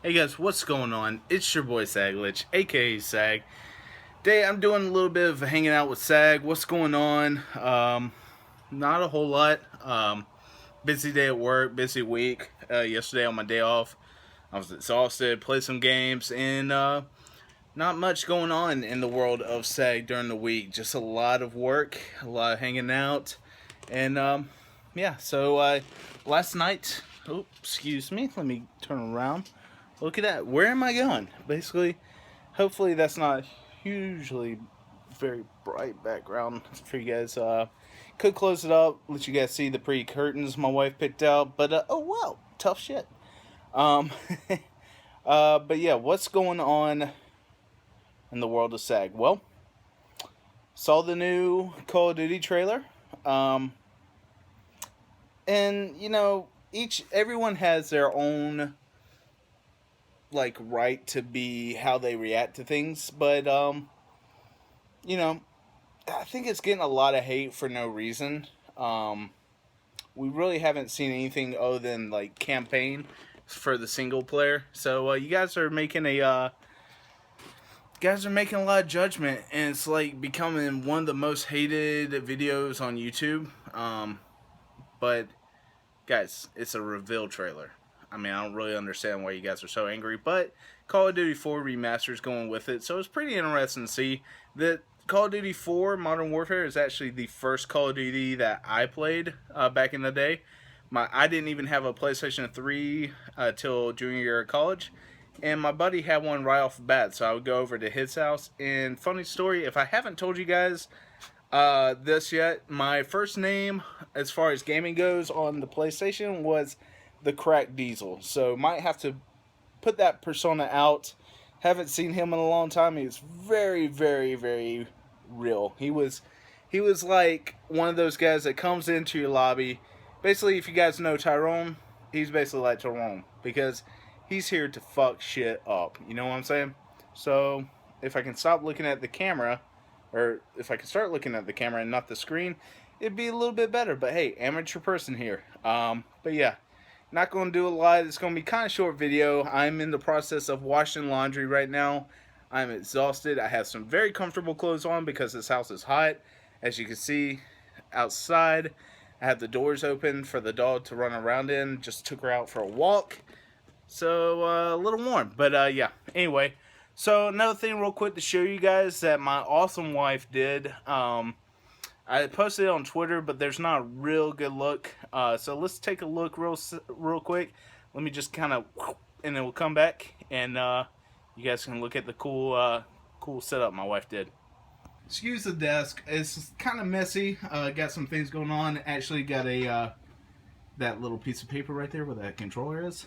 Hey guys, what's going on? It's your boy Saglitch, aka Sag. Today I'm doing a little bit of hanging out with Sag. What's going on? Not a whole lot. Busy day at work, busy week. Yesterday on my day off, I was exhausted, played some games, and not much going on in the world of Sag during the week. Just a lot of work, a lot of hanging out, and yeah. So last night, oh, excuse me, let me turn around. Look at that. Where am I going? Basically, hopefully that's not hugely very bright background for you guys. Could close it up, let you guys see the pretty curtains my wife picked out. But oh wow, tough shit. Um, but yeah, what's going on in the world of SAG? Well, saw the new Call of Duty trailer. Um, and you know, everyone has their own like right to be how they react to things, but you know, I think it's getting a lot of hate for no reason. Um, we really haven't seen anything other than like campaign for the single player. So you guys are making a lot of judgment, and it's like becoming one of the most hated videos on YouTube. But guys, it's a reveal trailer. I mean, I don't really understand why you guys are so angry, but Call of Duty 4 Remastered is going with it, so it's pretty interesting to see that Call of Duty 4 Modern Warfare is actually the first Call of Duty that I played back in the day. I didn't even have a PlayStation 3 till junior year of college, and my buddy had one right off the bat, so I would go over to his house. And funny story, if I haven't told you guys this yet, my first name as far as gaming goes on the PlayStation was the Crack Diesel. So might have to put that persona out. Haven't seen him in a long time. He was very, very, very real. He was like one of those guys that comes into your lobby. Basically, if you guys know Tyrone, he's basically like Tyrone because he's here to fuck shit up. You know what I'm saying? So if I can stop looking at the camera, or if I can start looking at the camera and not the screen, it'd be a little bit better. But hey, amateur person here. But yeah, not going to do a lot. It's going to be kind of short video. I'm in the process of washing laundry right now. I'm exhausted. I have some very comfortable clothes on because this house is hot. As you can see outside, I have the doors open for the dog to run around in. Just took her out for a walk. So a little warm. But yeah, anyway. So another thing real quick to show you guys that my awesome wife did. I posted it on Twitter, but there's not a real good look. So let's take a look real quick. Let me just kind of, and then we'll come back, and you guys can look at the cool setup my wife did. Excuse the desk. It's kind of messy. Got some things going on. Actually, got a that little piece of paper right there where that controller is.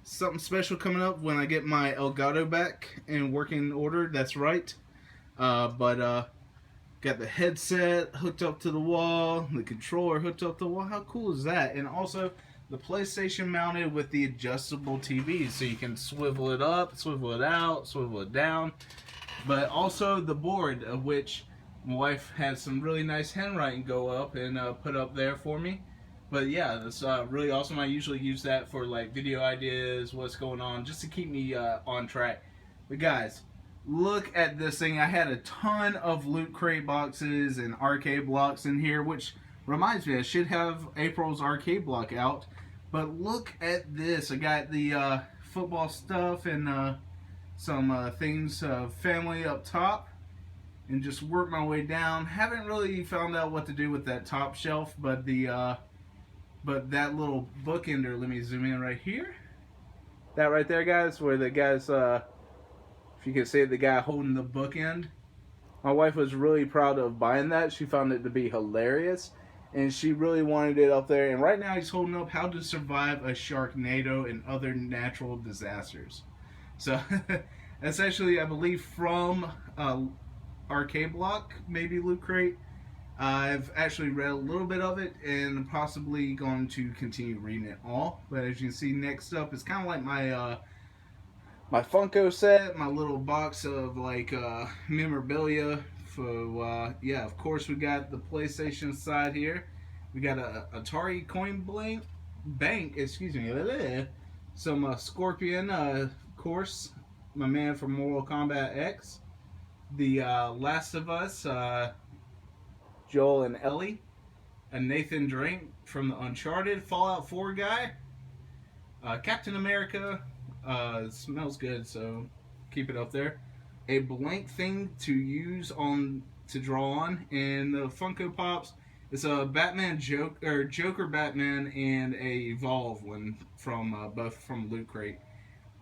Something special coming up when I get my Elgato back in working order. That's right. But got the headset hooked up to the wall, the controller hooked up to the wall. How cool is that? And also the PlayStation mounted with the adjustable TV, so you can swivel it up, swivel it out, swivel it down. But also the board, of which my wife had some really nice handwriting go up and put up there for me. But yeah, that's really awesome. I usually use that for like video ideas, what's going on, just to keep me on track. But guys, look at this thing. I had a ton of Loot Crate boxes and arcade blocks in here, which reminds me I should have April's arcade block out. But look at this. I got the football stuff and some things, family up top, and just work my way down. Haven't really found out what to do with that top shelf, but that little bookender, let me zoom in right here. That right there, guys, where the guys, if you can see it, the guy holding the bookend. My wife was really proud of buying that. She found it to be hilarious, and she really wanted it up there. And right now he's holding up How to Survive a Sharknado and Other Natural Disasters. So that's actually, I believe, from Arcade Block, maybe Loot Crate. I've actually read a little bit of it and possibly going to continue reading it all. But as you can see, next up is kind of like my Funko set, my little box of like memorabilia. For yeah, of course we got the PlayStation side here. We got a Atari Coin Bank, excuse me, some Scorpion, of course, my man from Mortal Kombat X, the Last of Us, Joel and Ellie, and Nathan Drake from the Uncharted, Fallout 4 guy, Captain America, smells good, so keep it up there. A blank thing to use on to draw on, and the Funko Pops. It's a Batman Joker Batman, and a Evolve one from both from Loot Crate.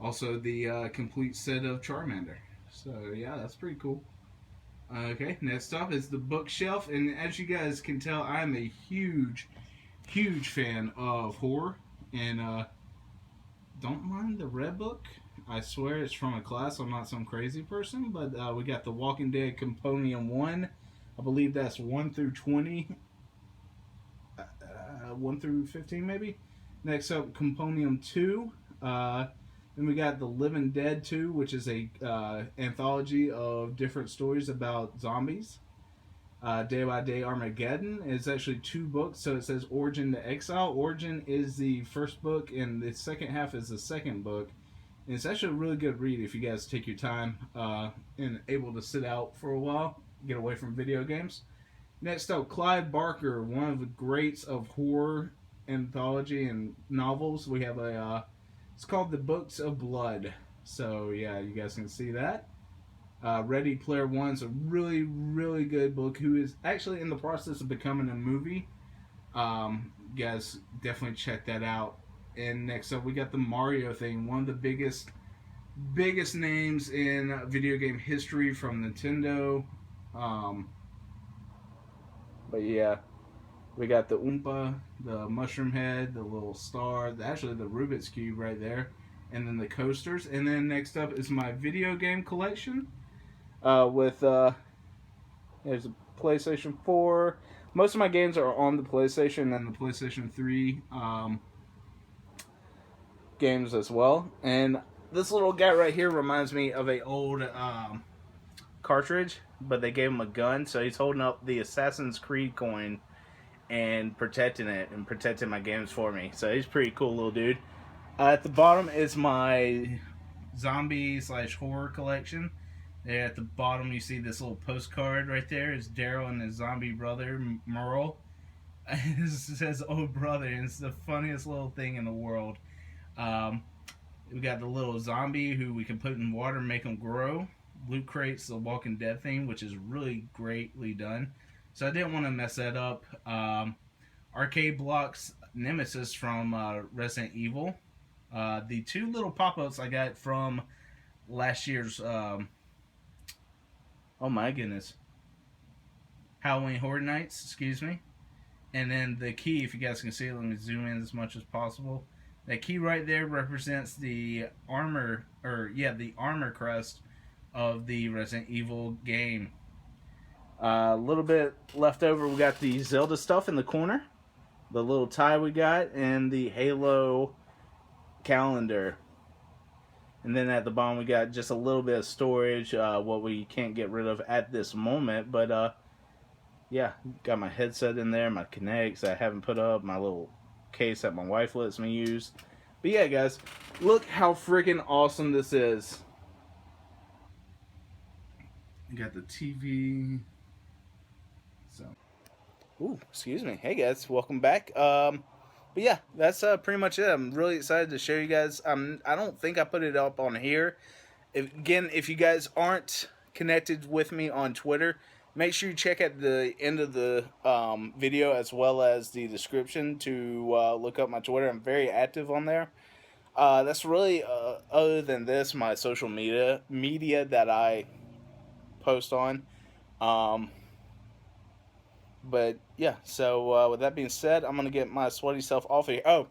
Also, the complete set of Charmander. So yeah, that's pretty cool. Okay, next up is the bookshelf, and as you guys can tell, I'm a huge fan of horror, and don't mind the red book. I swear it's from a class. I'm not some crazy person, but we got the Walking Dead Compendium 1. I believe that's 1 through 20. 1 through 15 maybe. Next up, Compendium 2. Then we got the Living Dead 2, which is a anthology of different stories about zombies. Day by Day Armageddon is actually 2 books, so it says Origin to Exile. Origin is the first book, and the second half is the second book. And it's actually a really good read if you guys take your time and able to sit out for a while, get away from video games. Next up, Clive Barker, one of the greats of horror anthology and novels. We have it's called The Books of Blood. So yeah, you guys can see that. Ready Player One's a really good book, who is actually in the process of becoming a movie. You guys definitely check that out. And next up, we got the Mario thing, one of the biggest names in video game history from Nintendo. But yeah, we got the Oompa, the Mushroom Head, the little star, actually the Rubik's Cube right there, and then the coasters. And then next up is my video game collection. With there's a PlayStation 4. Most of my games are on the PlayStation and the PlayStation 3 games as well. And this little guy right here reminds me of a old cartridge, but they gave him a gun, so he's holding up the Assassin's Creed coin and protecting it and protecting my games for me. So he's a pretty cool little dude. At the bottom is my zombie / horror collection. There at the bottom you see this little postcard right there. It's Daryl and his zombie brother Merle. It says "Oh brother," and it's the funniest little thing in the world. We got the little zombie who we can put in water and make them grow. Loot Crate's the Walking Dead thing, which is really greatly done. So I didn't want to mess that up. Arcade Blocks Nemesis from Resident Evil. The 2 little pop-ups I got from last year's oh my goodness, Halloween Horror Nights, excuse me. And then the key, if you guys can see it, let me zoom in as much as possible. That key right there represents the armor, the armor crest of the Resident Evil game. A little bit left over, we got the Zelda stuff in the corner, the little tie we got, and the Halo calendar. And then at the bottom we got just a little bit of storage, what we can't get rid of at this moment. But yeah, got my headset in there, my Kinects I haven't put up, my little case that my wife lets me use. But yeah, guys, look how freaking awesome this is. You got the TV. So, ooh, excuse me. Hey guys, welcome back. But yeah, that's pretty much it. I'm really excited to show you guys. I don't think I put it up on here. If you guys aren't connected with me on Twitter, make sure you check at the end of the video as well as the description to look up my Twitter. I'm very active on there. That's really, other than this, my social media that I post on. But yeah, so with that being said, I'm gonna get my sweaty self off of here. Oh,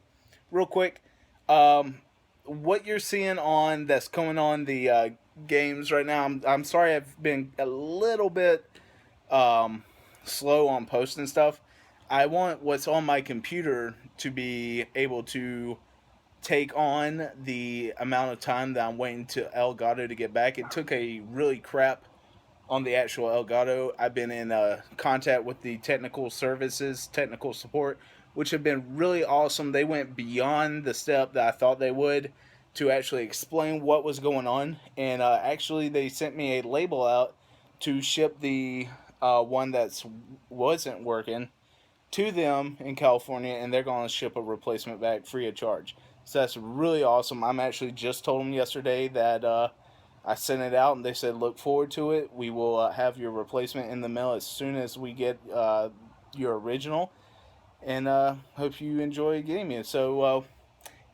real quick, what you're seeing on that's coming on the games right now. I'm sorry I've been a little bit slow on posting stuff. I want what's on my computer to be able to take on the amount of time that I'm waiting to Elgato to get back. It took a really crap on the actual Elgato. I've been in contact with the technical support, which have been really awesome. They went beyond the step that I thought they would to actually explain what was going on. And actually, they sent me a label out to ship the one that wasn't working to them in California, and they're going to ship a replacement back free of charge. So that's really awesome. I'm actually just told them yesterday that I sent it out, and they said look forward to it. We will have your replacement in the mail as soon as we get your original, and hope you enjoy getting it. So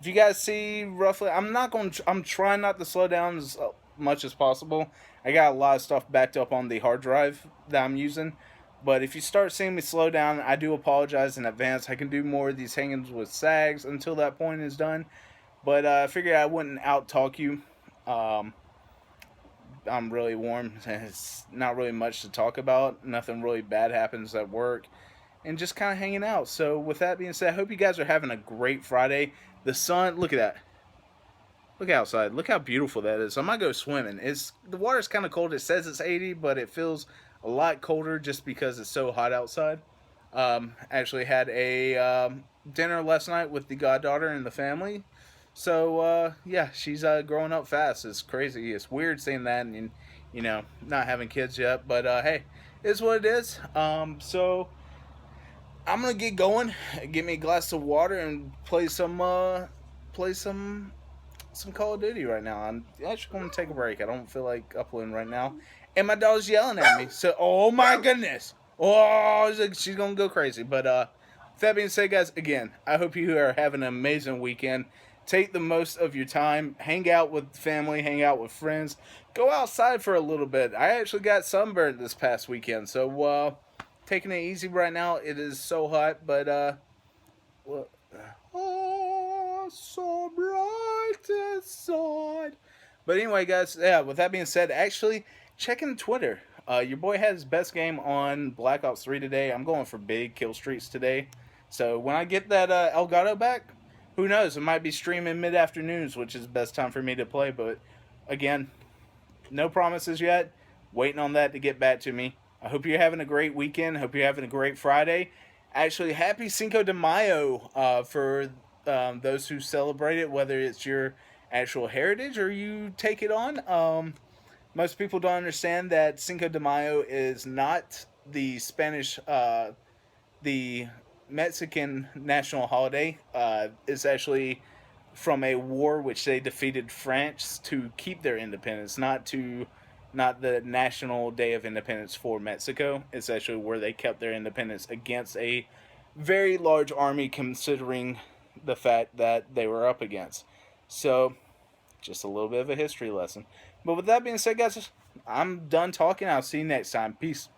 if you guys see roughly, I'm trying not to slow down as much as possible. I got a lot of stuff backed up on the hard drive that I'm using. But if you start seeing me slow down, I do apologize in advance. I can do more of these hangings with SAGs until that point is done. But I figured I wouldn't out talk you. Um, I'm really warm. It's not really much to talk about. Nothing really bad happens at work. And just kind of hanging out. So with that being said, I hope you guys are having a great Friday. The sun, look at that. Look outside. Look how beautiful that is. I might go swimming. The water's kind of cold. It says it's 80, but it feels a lot colder just because it's so hot outside. Actually had a dinner last night with the goddaughter and the family. So yeah, she's growing up fast. It's crazy. It's weird saying that and not having kids yet. But hey, it's what it is. So I'm gonna get going. Get me a glass of water and play some Call of Duty right now. I'm actually going to take a break. I don't feel like uploading right now. And my dog's yelling at me. So, oh my goodness. Oh, she's going to go crazy. But with that being said, guys, again, I hope you are having an amazing weekend. Take the most of your time. Hang out with family. Hang out with friends. Go outside for a little bit. I actually got sunburned this past weekend. So, taking it easy right now. It is so hot. But, well, so bright inside. But anyway, guys, yeah, with that being said, actually, checking Twitter. Your boy had his best game on Black Ops 3 today. I'm going for big kill streaks today. So when I get that Elgato back, who knows? It might be streaming mid-afternoons, which is the best time for me to play. But again, no promises yet. Waiting on that to get back to me. I hope you're having a great weekend. I hope you're having a great Friday. Actually, happy Cinco de Mayo for those who celebrate it, whether it's your actual heritage or you take it on. Most people don't understand that Cinco de Mayo is not the Spanish, the Mexican national holiday. It's actually from a war which they defeated France to keep their independence, not the National Day of Independence for Mexico. It's actually where they kept their independence against a very large army, considering the fact that they were up against. So, just a little bit of a history lesson. But with that being said, guys, I'm done talking. I'll see you next time. Peace.